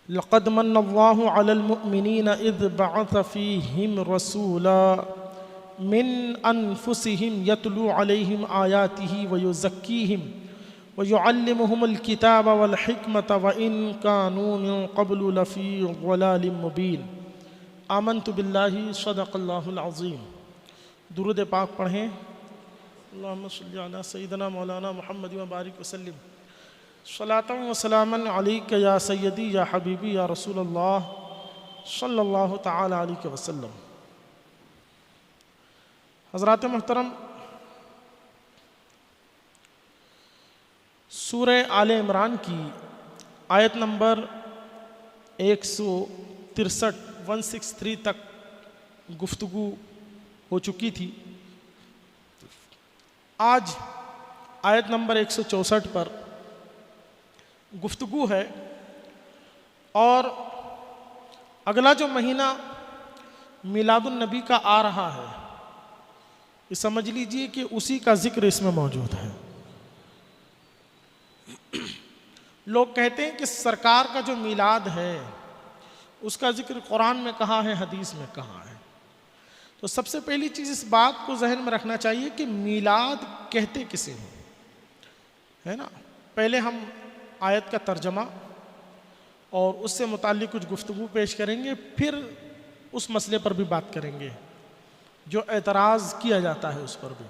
لقد من الله على المؤمنين إذ بعث فيهم رسولا من أنفسهم يتلو عليهم آياته ويزكيهم ويعلمهم الكتاب والحكمة وإن كانوا من قبل لفي ضلال مبين آمنت بالله صدق الله العظيم. درود پاک پڑھیں. اللہم صلی علی سیدنا مولانا محمد و بارک وسلم. صلاة و سلاما علیک یا سیدی یا حبیبی یا رسول اللہ صلی اللہ تعالی علیہ وسلم. حضرات محترم، سورہ آل عمران کی آیت نمبر 163 تک گفتگو ہو چکی تھی. آج آیت نمبر 164 پر گفتگو ہے، اور اگلا جو مہینہ میلاد النبی کا آ رہا ہے، یہ سمجھ لیجئے کہ اسی کا ذکر اس میں موجود ہے. لوگ کہتے ہیں کہ سرکار کا جو میلاد ہے اس کا ذکر قرآن میں کہاں ہے، حدیث میں کہاں ہے. تو سب سے پہلی چیز اس بات کو ذہن میں رکھنا چاہیے کہ میلاد کہتے کسے ہیں، ہے نا. پہلے ہم آیت کا ترجمہ اور اس سے متعلق کچھ گفتگو پیش کریں گے، پھر اس مسئلے پر بھی بات کریں گے جو اعتراض کیا جاتا ہے اس پر بھی.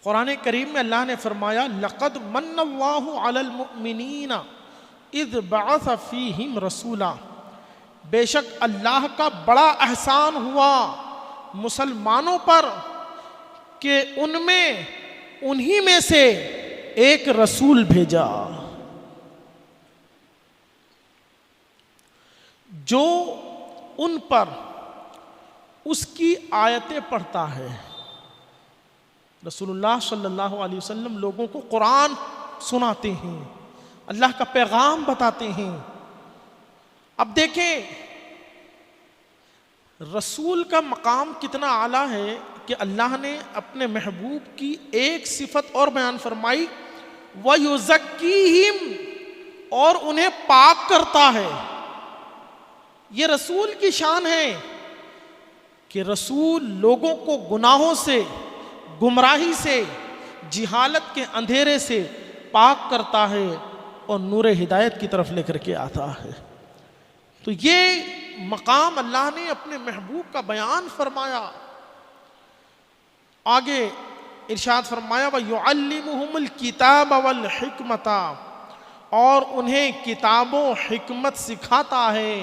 قرآن کریم میں اللہ نے فرمایا لقد من اللہ علی المؤمنین اذ بعث فیہم رسولا، بے شک اللہ کا بڑا احسان ہوا مسلمانوں پر کہ انہی میں سے ایک رسول بھیجا جو ان پر اس کی آیتیں پڑھتا ہے. رسول اللہ صلی اللہ علیہ وسلم لوگوں کو قرآن سناتے ہیں، اللہ کا پیغام بتاتے ہیں. اب دیکھیں رسول کا مقام کتنا اعلیٰ ہے کہ اللہ نے اپنے محبوب کی ایک صفت اور بیان فرمائی، وَيُزَكِّيهِمْ، اور انہیں پاک کرتا ہے. یہ رسول کی شان ہے کہ رسول لوگوں کو گناہوں سے، گمراہی سے، جہالت کے اندھیرے سے پاک کرتا ہے اور نور ہدایت کی طرف لے کر کے آتا ہے. تو یہ مقام اللہ نے اپنے محبوب کا بیان فرمایا. آگے ارشاد فرمایا وَيُعَلِّمُهُمُ الْكِتَابَ وَالْحِكْمَةَ، اور انہیں کتاب و حکمت سکھاتا ہے.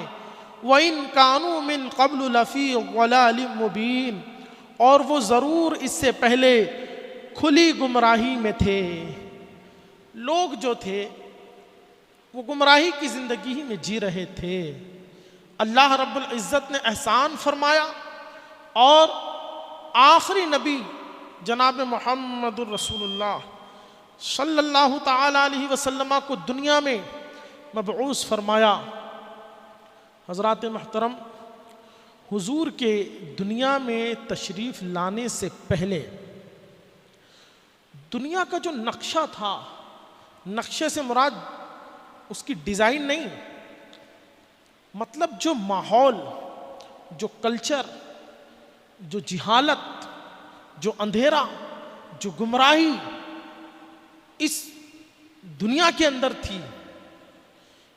وَإِن كَانُوا مِن قَبْلُ لَفِي ضَلَالٍ مُبِينٍ، اور وہ ضرور اس سے پہلے کھلی گمراہی میں تھے. لوگ جو تھے وہ گمراہی کی زندگی ہی میں جی رہے تھے. اللہ رب العزت نے احسان فرمایا اور آخری نبی جناب محمد الرسول اللہ صلی اللہ تعالی علیہ وسلم کو دنیا میں مبعوث فرمایا. حضرات محترم، حضور کے دنیا میں تشریف لانے سے پہلے دنیا کا جو نقشہ تھا، نقشے سے مراد اس کی ڈیزائن نہیں، مطلب جو ماحول، جو کلچر، جو جہالت، جو اندھیرا، جو گمراہی اس دنیا کے اندر تھی،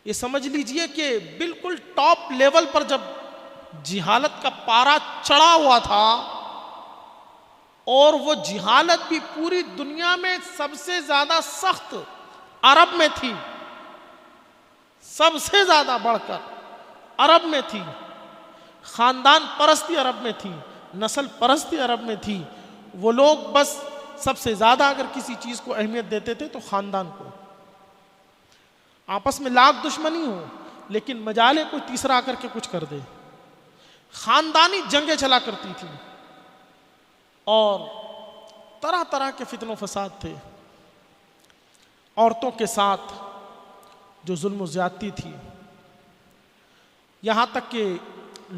یہ سمجھ لیجئے کہ بالکل ٹاپ لیول پر جب جہالت کا پارا چڑھا ہوا تھا، اور وہ جہالت بھی پوری دنیا میں سب سے زیادہ سخت عرب میں تھی، سب سے زیادہ بڑھ کر عرب میں تھی. خاندان پرستی عرب میں تھی، نسل پرستی عرب میں تھی. وہ لوگ بس سب سے زیادہ اگر کسی چیز کو اہمیت دیتے تھے تو خاندان کو. آپس میں لاکھ دشمنی ہو لیکن مجالے کوئی تیسرا آ کر کے کچھ کر دے. خاندانی جنگیں چلا کرتی تھی اور طرح طرح کے فتن و فساد تھے. عورتوں کے ساتھ جو ظلم و زیادتی تھی، یہاں تک کہ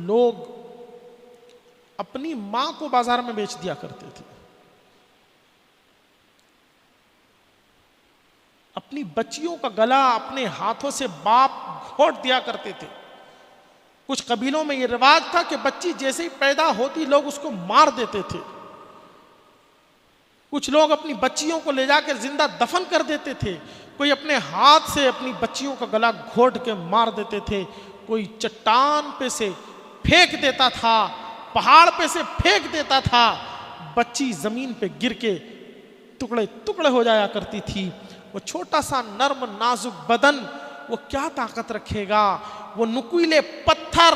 لوگ اپنی ماں کو بازار میں بیچ دیا کرتے تھے. اپنی بچیوں کا گلا اپنے ہاتھوں سے باپ گھونٹ دیا کرتے تھے. کچھ قبیلوں میں یہ رواج تھا کہ بچی جیسے ہی پیدا ہوتی لوگ اس کو مار دیتے تھے. کچھ لوگ اپنی بچیوں کو لے جا کے زندہ دفن کر دیتے تھے. کوئی اپنے ہاتھ سے اپنی بچیوں کا گلا گھونٹ کے مار دیتے تھے. کوئی چٹان پہ سے پھینک دیتا تھا, پہاڑ پہ سے پھینک دیتا تھا. بچی زمین پہ گر کے ٹکڑے ٹکڑے ہو جایا کرتی تھی. وہ چھوٹا سا نرم نازک بدن وہ کیا طاقت رکھے گا؟ وہ نکیلے پتھر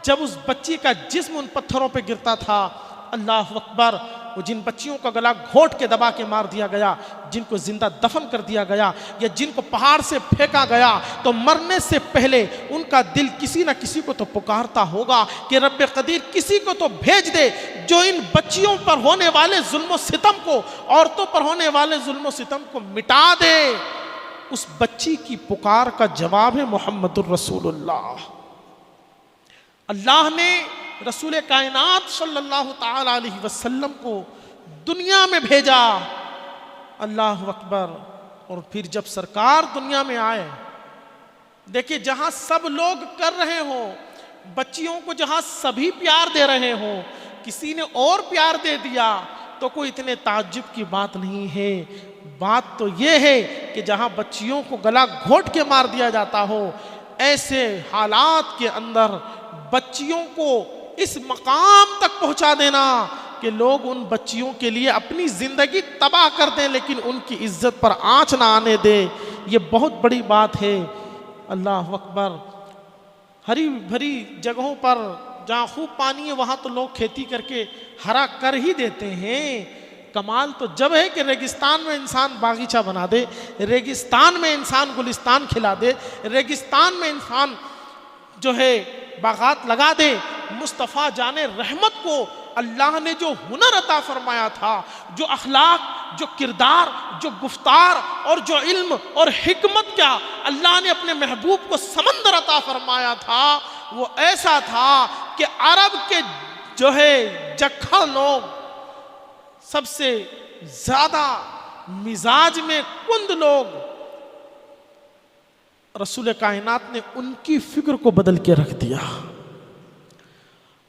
جب اس بچی کا جسم ان پتھروں پہ گرتا تھا, اللہ اکبر, وہ جن بچیوں کا گلا گھونٹ کے دبا کے مار دیا گیا, جن کو زندہ دفن کر دیا گیا, یا جن کو پہاڑ سے پھینکا گیا, تو مرنے سے پہلے ان کا دل کسی نہ کسی کو تو پکارتا ہوگا کہ رب قدیر کسی کو تو بھیج دے جو ان بچیوں پر ہونے والے ظلم و ستم کو, عورتوں پر ہونے والے ظلم و ستم کو مٹا دے. اس بچی کی پکار کا جواب ہے محمد الرسول اللہ. اللہ نے رسول کائنات صلی اللہ تعالی علیہ وسلم کو دنیا میں بھیجا. اللہ اکبر. اور پھر جب سرکار دنیا میں آئے, دیکھیں جہاں سب لوگ کر رہے ہوں, بچیوں کو جہاں سبھی پیار دے رہے ہوں, کسی نے اور پیار دے دیا تو کوئی اتنے تعجب کی بات نہیں ہے. بات تو یہ ہے کہ جہاں بچیوں کو گلا گھونٹ کے مار دیا جاتا ہو, ایسے حالات کے اندر بچیوں کو اس مقام تک پہنچا دینا کہ لوگ ان بچیوں کے لیے اپنی زندگی تباہ کر دیں لیکن ان کی عزت پر آنچ نہ آنے دے, یہ بہت بڑی بات ہے. اللہ اکبر. ہری بھری جگہوں پر جہاں خوب پانی ہے وہاں تو لوگ کھیتی کر کے ہرا کر ہی دیتے ہیں. کمال تو جب ہے کہ ریگستان میں انسان باغیچہ بنا دے, ریگستان میں انسان گلستان کھلا دے, ریگستان میں انسان جو ہے باغات لگا دے. مصطفیٰ جان رحمت کو اللہ نے جو ہنر عطا فرمایا تھا, جو اخلاق, جو کردار, جو گفتار اور جو علم اور حکمت, کیا اللہ نے اپنے محبوب کو سمندر عطا فرمایا تھا, وہ ایسا تھا کہ عرب کے جو ہے جکھڑ لوگ, سب سے زیادہ مزاج میں کند لوگ, رسول کائنات نے ان کی فکر کو بدل کے رکھ دیا.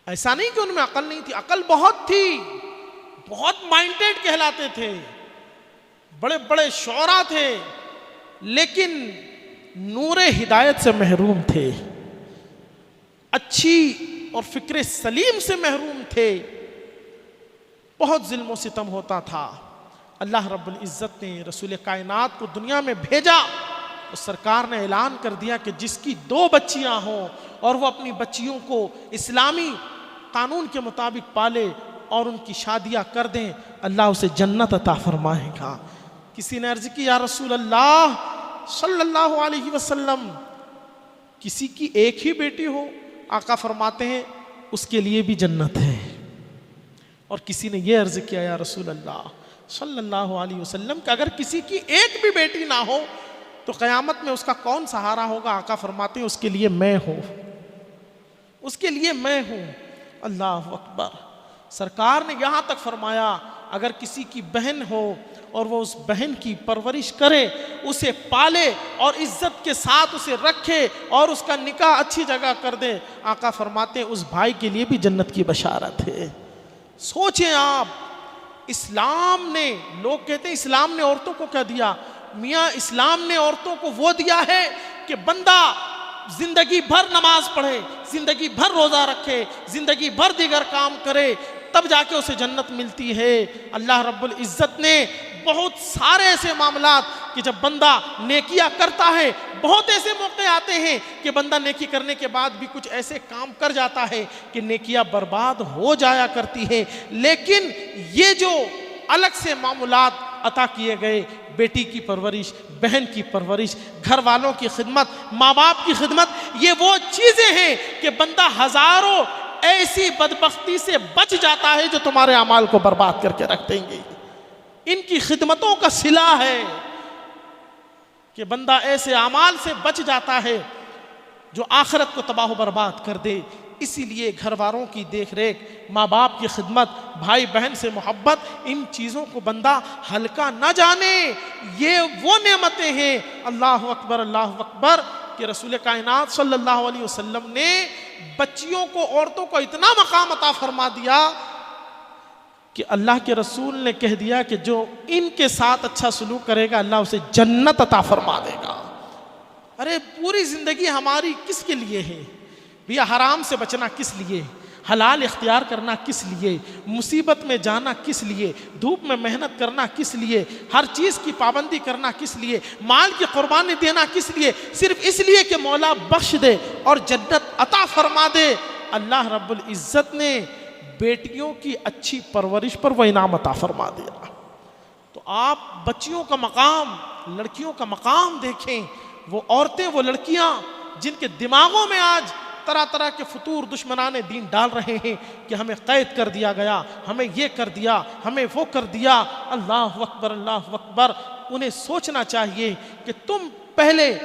ایسا نہیں کہ ان میں عقل نہیں تھی, عقل بہت تھی, بہت مائنڈیڈ کہلاتے تھے, بڑے بڑے شعراء تھے, لیکن نور ہدایت سے محروم تھے, اچھی اور فکر سلیم سے محروم تھے. بہت ظلم و ستم ہوتا تھا. اللہ رب العزت نے رسول کائنات کو دنیا میں بھیجا, اور سرکار نے اعلان کر دیا کہ جس کی 2 بچیاں ہوں اور وہ اپنی بچیوں کو اسلامی قانون کے مطابق پالے اور ان کی شادیاں کر دیں, اللہ اسے جنت عطا فرمائے گا. کسی نے عرض کی یا رسول اللہ صلی اللہ علیہ وسلم, کسی کی ایک ہی بیٹی ہو, آقا فرماتے ہیں اس کے لیے بھی جنت ہے. اور کسی نے یہ عرض کیا یا رسول اللہ صلی اللہ علیہ وسلم کہ اگر کسی کی ایک بھی بیٹی نہ ہو تو قیامت میں اس کا کون سہارا ہوگا؟ آقا فرماتے ہیں اس کے لیے میں ہوں, اس کے لیے میں ہوں. اللہ اکبر. سرکار نے یہاں تک فرمایا اگر کسی کی بہن ہو اور وہ اس بہن کی پرورش کرے, اسے پالے اور عزت کے ساتھ اسے رکھے اور اس کا نکاح اچھی جگہ کر دے, آقا فرماتے ہیں اس بھائی کے لیے بھی جنت کی بشارت ہے. سوچیں آپ, اسلام نے, لوگ کہتے ہیں اسلام نے عورتوں کو کیا دیا؟ میاں اسلام نے عورتوں کو وہ دیا ہے کہ بندہ زندگی بھر نماز پڑھے, زندگی بھر روزہ رکھے, زندگی بھر دیگر کام کرے, تب جا کے اسے جنت ملتی ہے. اللہ رب العزت نے بہت سارے ایسے معاملات کہ جب بندہ نیکیاں کرتا ہے, بہت ایسے موقع آتے ہیں کہ بندہ نیکی کرنے کے بعد بھی کچھ ایسے کام کر جاتا ہے کہ نیکیاں برباد ہو جایا کرتی ہے. لیکن یہ جو الگ سے معاملات عطا کیے گئے, بیٹی کی پرورش, بہن کی پرورش, گھر والوں کی خدمت, ماں باپ کی خدمت, یہ وہ چیزیں ہیں کہ بندہ ہزاروں ایسی بدبختی سے بچ جاتا ہے جو تمہارے اعمال کو برباد کر کے رکھ دیں گے. ان کی خدمتوں کا صلہ ہے کہ بندہ ایسے اعمال سے بچ جاتا ہے جو آخرت کو تباہ و برباد کر دے. اسی لیے گھر والوں کی دیکھ ریکھ، ماں باپ کی خدمت، بھائی بہن سے محبت، ان چیزوں کو بندہ ہلکا نہ جانے۔ یہ وہ نعمتیں ہیں، اللہ اکبر اللہ اکبر، کہ رسول کائنات صلی اللہ علیہ وسلم نے بچیوں کو، عورتوں کو اتنا مقام عطا فرما دیا کہ اللہ کے رسول نے کہہ دیا کہ جو ان کے ساتھ اچھا سلوک کرے گا اللہ اسے جنت عطا فرما دے گا۔ ارے پوری زندگی ہماری کس کے لیے ہے بھیا؟ حرام سے بچنا کس لیے؟ حلال اختیار کرنا کس لیے؟ مصیبت میں جانا کس لیے؟ دھوپ میں محنت کرنا کس لیے؟ ہر چیز کی پابندی کرنا کس لیے؟ مال کی قربانی دینا کس لیے؟ صرف اس لیے کہ مولا بخش دے اور جنت عطا فرما دے۔ اللہ رب العزت نے بیٹیوں کی اچھی پرورش پر وہ انعام عطا فرما دیا۔ تو آپ بچیوں کا مقام، لڑکیوں کا مقام دیکھیں۔ وہ عورتیں، وہ لڑکیاں جن کے دماغوں میں آج طرح طرح کے فطور دشمنان دین ڈال رہے ہیں کہ ہمیں قید کر دیا گیا، ہمیں یہ کر دیا، ہمیں وہ کر دیا۔ اللہ اکبر اللہ اکبر۔ انہیں سوچنا چاہیے کہ تم پہلے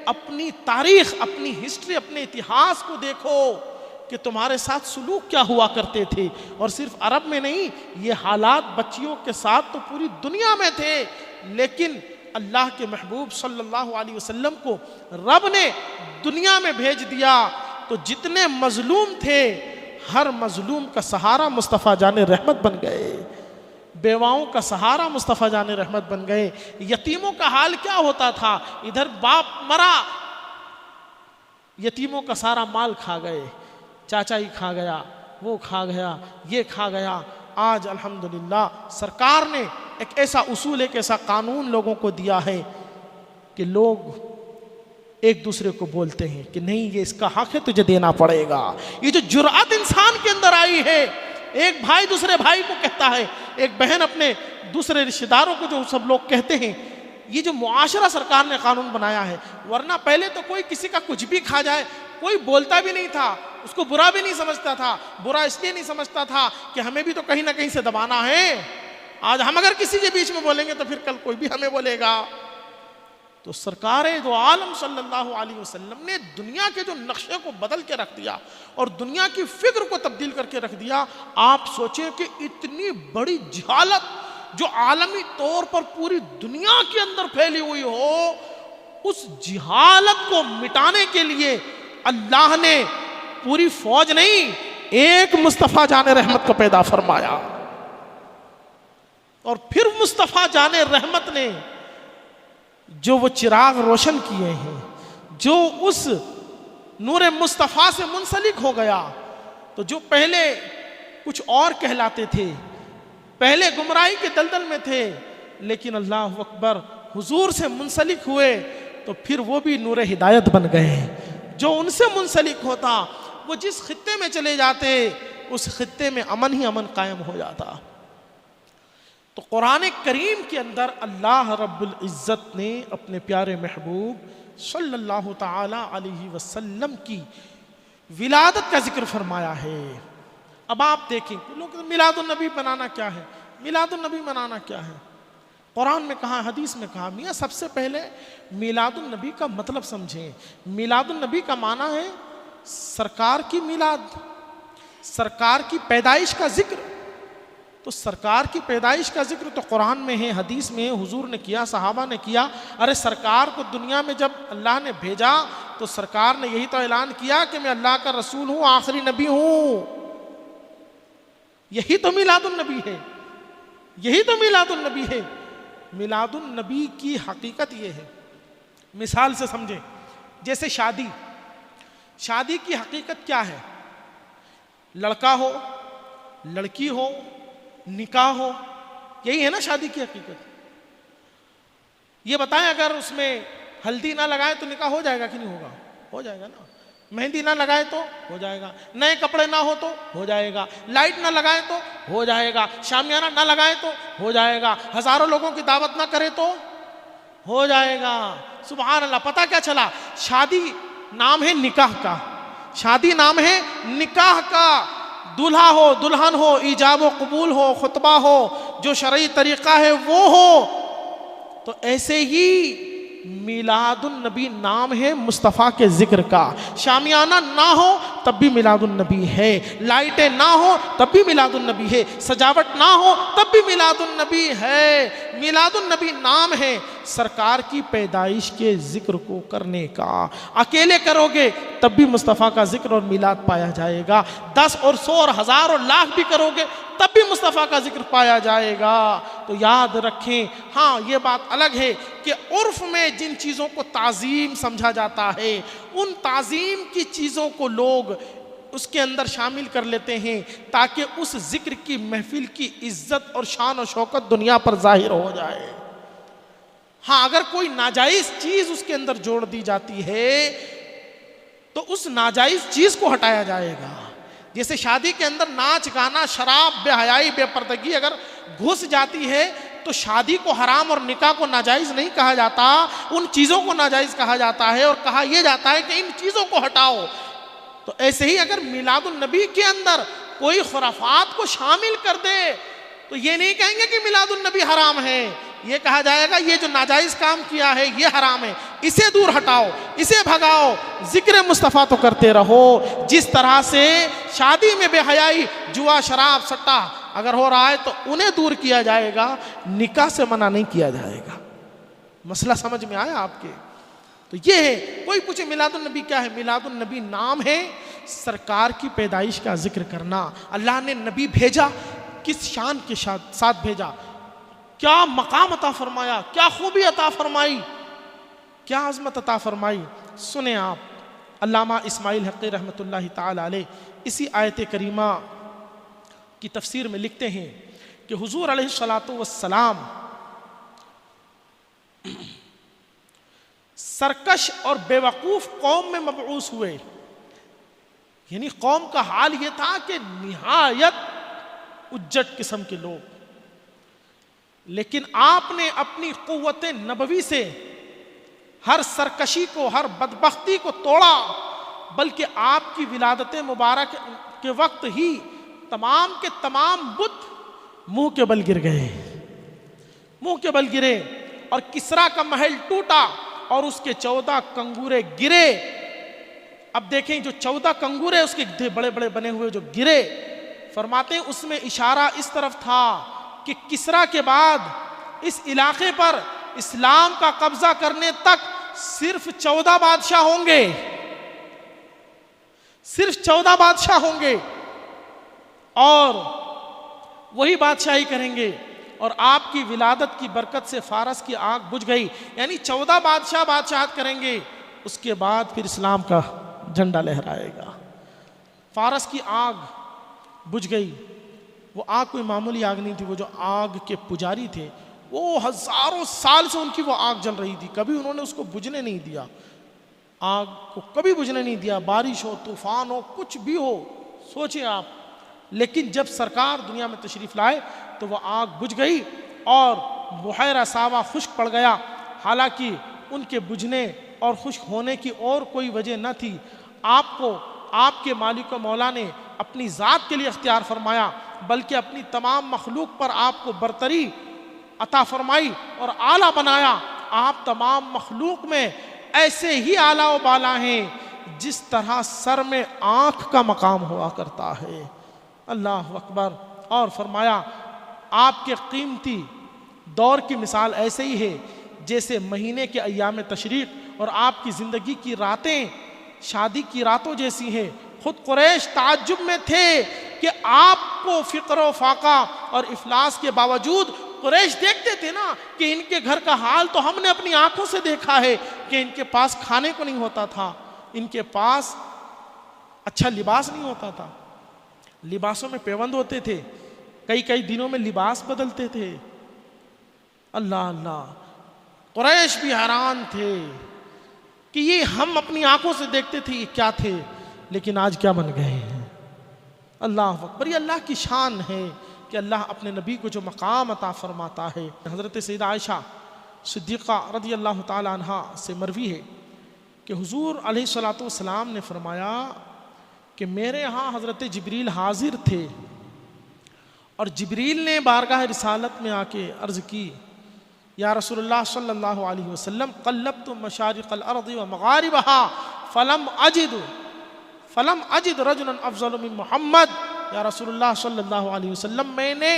اپنی تاریخ، اپنی ہسٹری، اپنے اتہاس کو دیکھو کہ تمہارے ساتھ سلوک کیا ہوا کرتے تھے۔ اور صرف عرب میں نہیں، یہ حالات بچیوں کے ساتھ تو پوری دنیا میں تھے، لیکن اللہ کے محبوب صلی اللہ علیہ وسلم کو رب نے دنیا میں بھیج دیا تو جتنے مظلوم تھے ہر مظلوم کا سہارا مصطفیٰ جان رحمت بن گئے، بیواؤں کا سہارا مصطفیٰ جان رحمت بن گئے۔ یتیموں کا حال کیا ہوتا تھا؟ ادھر باپ مرا، یتیموں کا سارا مال کھا گئے، چاچا ہی کھا گیا، وہ کھا گیا، یہ کھا گیا۔ آج الحمدللہ سرکار نے ایک ایسا اصول، ایک ایسا قانون لوگوں کو دیا ہے کہ لوگ ایک دوسرے کو بولتے ہیں کہ نہیں یہ اس کا حق ہے، تجھے دینا پڑے گا۔ یہ جو جرأت انسان کے اندر آئی ہے، ایک بھائی دوسرے بھائی کو کہتا ہے، ایک بہن اپنے دوسرے رشتہ داروں کو جو سب لوگ کہتے ہیں، یہ جو معاشرہ سرکار نے قانون بنایا ہے۔ ورنہ پہلے تو کوئی کسی کا کچھ بھی کھا جائے کوئی بولتا بھی نہیں تھا، اس کو برا بھی نہیں سمجھتا تھا۔ برا اس لیے نہیں سمجھتا تھا کہ ہمیں بھی تو کہیں نہ کہیں سے دبانا ہے۔ آج ہم اگر کسی کے بیچ میں بولیں گے تو پھر کل کوئی بھی ہمیں بولے گا۔ تو سرکار دو عالم صلی اللہ علیہ وسلم نے دنیا کے جو نقشے کو بدل کے رکھ دیا اور دنیا کی فکر کو تبدیل کر کے رکھ دیا۔ آپ سوچیں کہ اتنی بڑی جہالت جو عالمی طور پر پوری دنیا کے اندر پھیلی ہوئی ہو، اس جہالت کو مٹانے کے لیے اللہ نے پوری فوج نہیں، ایک مصطفیٰ جان رحمت کو پیدا فرمایا۔ اور پھر مصطفیٰ جان رحمت نے جو وہ چراغ روشن کیے ہیں، جو اس نور مصطفیٰ سے منسلک ہو گیا، تو جو پہلے کچھ اور کہلاتے تھے، پہلے گمراہی کے دلدل میں تھے، لیکن اللہ اکبر حضور سے منسلک ہوئے تو پھر وہ بھی نور ہدایت بن گئے۔ جو ان سے منسلک ہوتا وہ جس خطے میں چلے جاتے اس خطے میں امن ہی امن قائم ہو جاتا۔ تو قرآن کریم کے اندر اللہ رب العزت نے اپنے پیارے محبوب صلی اللہ تعالی علیہ وسلم کی ولادت کا ذکر فرمایا ہے۔ اب آپ دیکھیں لوگ میلاد النبی منانا کیا ہے، میلاد النبی منانا کیا ہے؟ قرآن میں کہا، حدیث میں کہا۔ میاں سب سے پہلے میلاد النبی کا مطلب سمجھیں۔ میلاد النبی کا معنی ہے سرکار کی میلاد، سرکار کی پیدائش کا ذکر۔ تو سرکار کی پیدائش کا ذکر تو قرآن میں ہے، حدیث میں ہے، حضور نے کیا، صحابہ نے کیا۔ ارے سرکار کو دنیا میں جب اللہ نے بھیجا تو سرکار نے یہی تو اعلان کیا کہ میں اللہ کا رسول ہوں، آخری نبی ہوں۔ یہی تو میلاد النبی ہے، یہی تو میلاد النبی ہے۔ میلاد النبی کی حقیقت یہ ہے، مثال سے سمجھیں، جیسے شادی کی حقیقت کیا ہے؟ لڑکا ہو، لڑکی ہو، نکاح ہو، یہی ہے نا شادی کی حقیقت۔ یہ بتائیں اگر اس میں ہلدی نہ لگائیں تو نکاح ہو جائے گا کہ نہیں ہوگا؟ ہو جائے گا نا۔ مہندی نہ لگائے تو ہو جائے گا، نئے کپڑے نہ ہو تو ہو جائے گا، لائٹ نہ لگائے تو ہو جائے گا، شامیانہ نہ لگائے تو ہو جائے گا، ہزاروں لوگوں کی دعوت نہ کرے تو ہو جائے گا۔ سبحان اللہ۔ پتہ کیا چلا؟ شادی نام ہے نکاح کا، شادی نام ہے نکاح کا۔ دولہا ہو، دلہن ہو، ایجاب و قبول ہو، خطبہ ہو، جو شرعی طریقہ ہے وہ ہو۔ تو ایسے ہی میلاد النبی نام ہے مصطفیٰ کے ذکر کا. شامیانہ نہ ہو تب بھی میلاد النبی ہے, لائٹیں نہ ہو تب بھی میلاد النبی ہے, سجاوٹ نہ ہو تب بھی میلاد النبی ہے. میلاد النبی نام ہے سرکار کی پیدائش کے ذکر کو کرنے کا. اکیلے کرو گے تب بھی مصطفیٰ کا ذکر اور میلاد پایا جائے گا, 10 اور 100 اور 1000 اور لاکھ بھی کرو گے تب بھی مصطفیٰ کا ذکر پایا جائے گا. تو یاد رکھیں, ہاں یہ بات الگ ہے کہ عرف میں جن چیزوں کو تعظیم سمجھا جاتا ہے ان تعظیم کی چیزوں کو لوگ اس کے اندر شامل کر لیتے ہیں تاکہ اس ذکر کی محفل کی عزت اور شان و شوکت دنیا پر ظاہر ہو جائے. ہاں اگر کوئی ناجائز چیز اس کے اندر جوڑ دی جاتی ہے تو اس ناجائز چیز کو ہٹایا جائے گا. جیسے شادی کے اندر ناچ گانا شراب بے حیائی بے پردگی اگر گھس جاتی ہے تو شادی کو حرام اور نکاح کو ناجائز نہیں کہا جاتا, ان چیزوں کو ناجائز کہا جاتا ہے اور کہا یہ جاتا ہے کہ ان چیزوں کو ہٹاؤ. تو ایسے ہی اگر میلاد النبی کے اندر کوئی خرافات کو شامل کر دے تو یہ نہیں کہیں گے کہ میلاد النبی حرام ہے, یہ کہا جائے گا یہ جو ناجائز کام کیا ہے یہ حرام ہے, اسے دور ہٹاؤ, اسے بھگاؤ, ذکر مصطفیٰ تو کرتے رہو. جس طرح سے شادی میں بے حیائی جوا شراب سٹا اگر ہو رہا ہے تو انہیں دور کیا جائے گا, نکاح سے منع نہیں کیا جائے گا. مسئلہ سمجھ میں آیا آپ کے؟ تو یہ ہے. کوئی پوچھے میلاد النبی کیا ہے؟ میلاد النبی نام ہے سرکار کی پیدائش کا ذکر کرنا. اللہ نے نبی بھیجا, کس شان کے ساتھ بھیجا, کیا مقام عطا فرمایا, کیا خوبی عطا فرمائی, کیا عظمت عطا فرمائی. سنیں آپ, علامہ اسماعیل حقی رحمۃ اللہ تعالی علیہ اسی آیت کریمہ کی تفسیر میں لکھتے ہیں کہ حضور علیہ الصلوۃ والسلام سرکش اور بیوقوف قوم میں مبعوث ہوئے. یعنی قوم کا حال یہ تھا کہ نہایت اجٹ قسم کے لوگ, لیکن آپ نے اپنی قوت نبوی سے ہر سرکشی کو, ہر بدبختی کو توڑا, بلکہ آپ کی ولادت مبارک کے وقت ہی تمام کے تمام بت منہ کے بل گر گئے, منہ کے بل گرے, اور کسرا کا محل ٹوٹا اور اس کے 14 کنگورے گرے. اب دیکھیں جو 14 کنگورے اس کے بڑے بڑے بنے ہوئے جو گرے, فرماتے ہیں اس میں اشارہ اس طرف تھا کہ کسرا کے بعد اس علاقے پر اسلام کا قبضہ کرنے تک صرف 14 بادشاہ ہوں گے, صرف 14 بادشاہ ہوں گے اور وہی بادشاہی کریں گے. اور آپ کی ولادت کی برکت سے فارس کی آگ بجھ گئی. یعنی 14 بادشاہ بادشاہت کریں گے, اس کے بعد پھر اسلام کا جھنڈا لہرائے گا. فارس کی آگ بجھ گئی. وہ آگ کوئی معمولی آگ نہیں تھی, وہ جو آگ کے پجاری تھے وہ ہزاروں سال سے ان کی وہ آگ جل رہی تھی, کبھی انہوں نے اس کو بجھنے نہیں دیا, آگ کو کبھی بجھنے نہیں دیا, بارش ہو طوفان ہو کچھ بھی ہو, سوچیں آپ. لیکن جب سرکار دنیا میں تشریف لائے تو وہ آگ بجھ گئی اور بحیرہ ساوا خشک پڑ گیا. حالانکہ ان کے بجھنے اور خشک ہونے کی اور کوئی وجہ نہ تھی, آپ کو آپ کے مالک و مولا نے اپنی ذات کے لیے اختیار فرمایا, بلکہ اپنی تمام مخلوق پر آپ کو برتری عطا فرمائی اور اعلیٰ بنایا. آپ تمام مخلوق میں ایسے ہی اعلیٰ و بالا ہیں جس طرح سر میں آنکھ کا مقام ہوا کرتا ہے. اللہ اکبر. اور فرمایا آپ کے قیمتی دور کی مثال ایسے ہی ہے جیسے مہینے کے ایام تشریق, اور آپ کی زندگی کی راتیں شادی کی راتوں جیسی ہیں. خود قریش تعجب میں تھے کہ آپ کو فقر و فاقہ اور افلاس کے باوجود, قریش دیکھتے تھے نا کہ ان کے گھر کا حال تو ہم نے اپنی آنکھوں سے دیکھا ہے کہ ان کے پاس کھانے کو نہیں ہوتا تھا, ان کے پاس اچھا لباس نہیں ہوتا تھا, لباسوں میں پیوند ہوتے تھے, کئی کئی دنوں میں لباس بدلتے تھے. اللہ اللہ. قریش بھی حیران تھے کہ یہ ہم اپنی آنکھوں سے دیکھتے تھے یہ کیا تھے, لیکن آج کیا بن گئے ہیں. اللہ اکبر. یہ اللہ کی شان ہے کہ اللہ اپنے نبی کو جو مقام عطا فرماتا ہے. حضرت سیدہ عائشہ صدیقہ رضی اللہ تعالی عنہا سے مروی ہے کہ حضور علیہ الصلوۃ والسلام نے فرمایا کہ میرے ہاں حضرت جبریل حاضر تھے, اور جبریل نے بارگاہ رسالت میں آ کے عرض کی یا رسول اللہ صلی اللہ علیہ وسلم قلبت مشارق الارض ومغاربها فلم اجد رجلا افضل من محمد. یا رسول اللہ صلی اللہ علیہ وسلم میں نے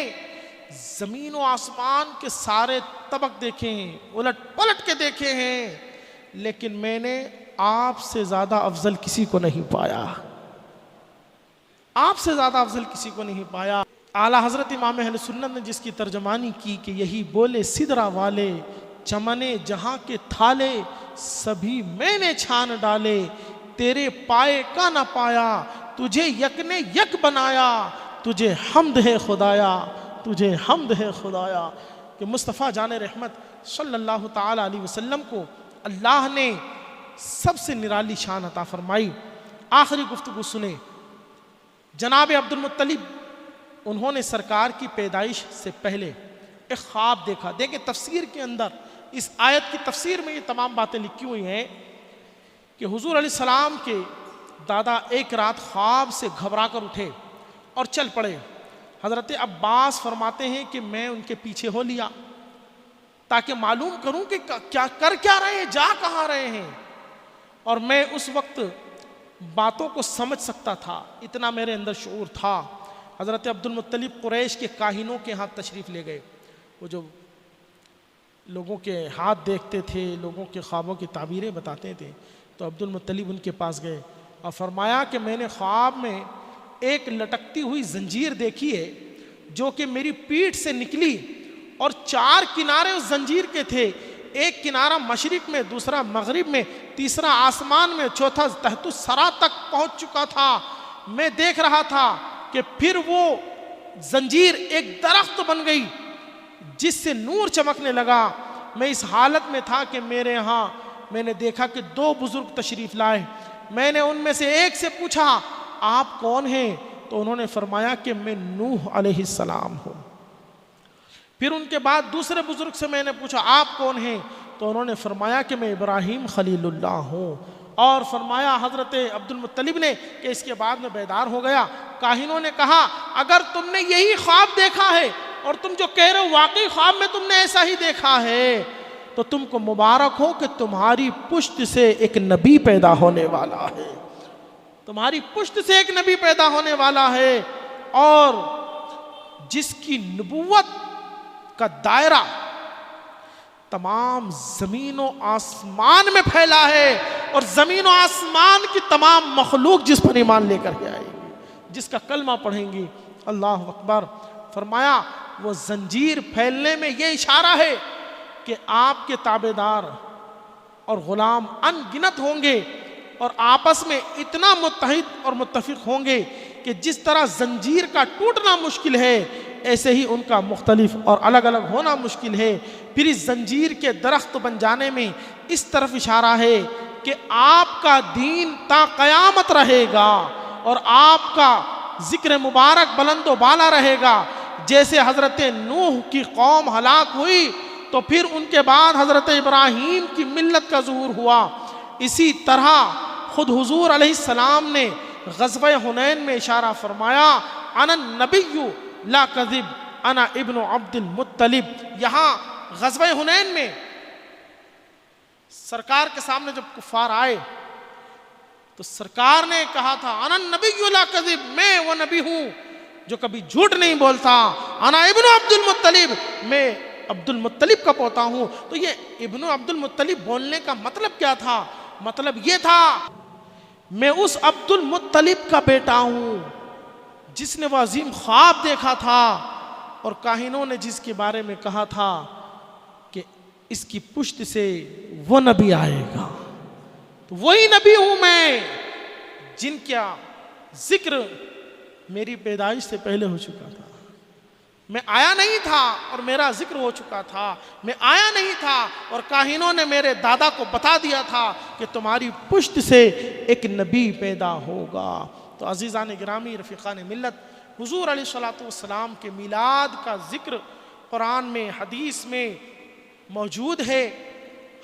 زمین و آسمان کے سارے طبق دیکھے ہیں, الٹ پلٹ کے دیکھے ہیں, لیکن میں نے آپ سے زیادہ افضل کسی کو نہیں پایا, آپ سے زیادہ افضل کسی کو نہیں پایا. اعلیٰ حضرت امام اہل سنت نے جس کی ترجمانی کی کہ یہی بولے سدرہ والے چمنے جہاں کے تھالے سبھی میں نے چھان ڈالے, تیرے پائے کا نہ پایا تجھے یک نے یک بنایا, تجھے حمد ہے خدایا, تجھے حمد ہے خدایا. کہ مصطفیٰ جان رحمت صلی اللہ تعالی علیہ وسلم کو اللہ نے سب سے نرالی شان عطا فرمائی. آخری گفتگو سنیں. جناب عبد المطلب انہوں نے سرکار کی پیدائش سے پہلے ایک خواب دیکھا. دیکھیں تفسیر کے اندر اس آیت کی تفسیر میں یہ تمام باتیں لکھی ہوئی ہیں کہ حضور علیہ السلام کے دادا ایک رات خواب سے گھبرا کر اٹھے اور چل پڑے. حضرت عباس فرماتے ہیں کہ میں ان کے پیچھے ہو لیا تاکہ معلوم کروں کہ کیا کر کیا رہے ہیں, جا کہاں رہے ہیں, اور میں اس وقت باتوں کو سمجھ سکتا تھا, اتنا میرے اندر شعور تھا. حضرت عبد المطلب قریش کے کاہنوں کے ہاتھ تشریف لے گئے, وہ جو لوگوں کے ہاتھ دیکھتے تھے, لوگوں کے خوابوں کی تعبیریں بتاتے تھے. تو عبد المطلب ان کے پاس گئے اور فرمایا کہ میں نے خواب میں ایک لٹکتی ہوئی زنجیر دیکھی ہے جو کہ میری پیٹھ سے نکلی, اور 4 کنارے اس زنجیر کے تھے, ایک کنارہ مشرق میں, دوسرا مغرب میں, تیسرا آسمان میں, چوتھا تحت الثری تک پہنچ چکا تھا. میں دیکھ رہا تھا کہ پھر وہ زنجیر ایک درخت بن گئی جس سے نور چمکنے لگا. میں اس حالت میں تھا کہ میرے ہاں میں نے دیکھا کہ 2 بزرگ تشریف لائے. میں نے ان میں سے ایک سے پوچھا آپ کون ہیں؟ تو انہوں نے فرمایا کہ میں نوح علیہ السلام ہوں. پھر ان کے بعد دوسرے بزرگ سے میں نے پوچھا آپ کون ہیں؟ تو انہوں نے فرمایا کہ میں ابراہیم خلیل اللہ ہوں. اور فرمایا حضرت عبد المطلب نے کہ اس کے بعد میں بیدار ہو گیا. کاہنوں نے کہا اگر تم نے یہی خواب دیکھا ہے اور تم جو کہہ رہے ہو واقعی خواب میں تم نے ایسا ہی دیکھا ہے تو تم کو مبارک ہو کہ تمہاری پشت سے ایک نبی پیدا ہونے والا ہے, تمہاری پشت سے ایک نبی پیدا ہونے والا ہے, اور جس کی نبوت کا دائرہ تمام زمین و آسمان میں پھیلا ہے, اور زمین و آسمان کی تمام مخلوق جس پر ایمان لے کر کے آئے گی, جس کا کلمہ پڑھیں گی. اللہ اکبر. فرمایا وہ زنجیر پھیلنے میں یہ اشارہ ہے کہ آپ کے تابعدار اور غلام ان گنت ہوں گے اور آپس میں اتنا متحد اور متفق ہوں گے کہ جس طرح زنجیر کا ٹوٹنا مشکل ہے ایسے ہی ان کا مختلف اور الگ الگ ہونا مشکل ہے. پھر اس زنجیر کے درخت بن جانے میں اس طرف اشارہ ہے کہ آپ کا دین تا قیامت رہے گا اور آپ کا ذکر مبارک بلند و بالا رہے گا. جیسے حضرت نوح کی قوم ہلاک ہوئی تو پھر ان کے بعد حضرت ابراہیم کی ملت کا ظہور ہوا, اسی طرح خود حضور علیہ السلام نے غزوہ حنین میں اشارہ فرمایا انا النبی لا کذب انا ابن عبد المطلب. یہاں غزوہ حنین میں سرکار کے سامنے جب کفار آئے تو سرکار نے کہا تھا انا النبی لا کذب, میں وہ نبی ہوں جو کبھی جھوٹ نہیں بولتا, انا ابن عبد المطلب, میں عبد المطلب کا پوتا ہوں. تو یہ ابن عبد المطلب بولنے کا مطلب کیا تھا؟ مطلب یہ تھا میں اس عبد المطلب کا بیٹا ہوں جس نے وہ عظیم خواب دیکھا تھا اور کاہنوں نے جس کے بارے میں کہا تھا کہ اس کی پشت سے وہ نبی آئے گا. تو وہی نبی ہوں میں جن کا ذکر میری پیدائش سے پہلے ہو چکا تھا. میں آیا نہیں تھا اور میرا ذکر ہو چکا تھا, میں آیا نہیں تھا اور کاہنوں نے میرے دادا کو بتا دیا تھا کہ تمہاری پشت سے ایک نبی پیدا ہوگا. تو عزیزان گرامی, رفیقان ملت, حضور علیہ الصلوۃ والسلام کے میلاد کا ذکر قرآن میں حدیث میں موجود ہے.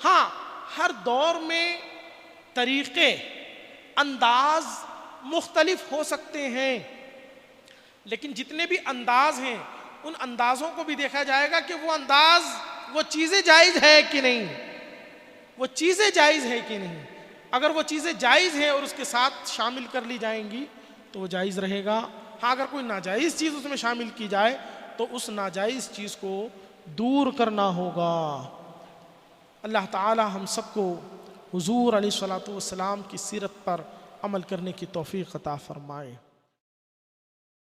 ہاں ہر دور میں طریقے انداز مختلف ہو سکتے ہیں, لیکن جتنے بھی انداز ہیں ان اندازوں کو بھی دیکھا جائے گا کہ وہ انداز وہ چیزیں جائز ہے کہ نہیں، وہ چیزیں جائز ہے کہ نہیں. اگر وہ چیزیں جائز ہیں اور اس کے ساتھ شامل کر لی جائیں گی تو وہ جائز رہے گا. ہاں اگر کوئی ناجائز چیز اس میں شامل کی جائے تو اس ناجائز چیز کو دور کرنا ہوگا. اللہ تعالی ہم سب کو حضور علیہ الصلوۃ والسلام کی سیرت پر عمل کرنے کی توفیق عطا فرمائے.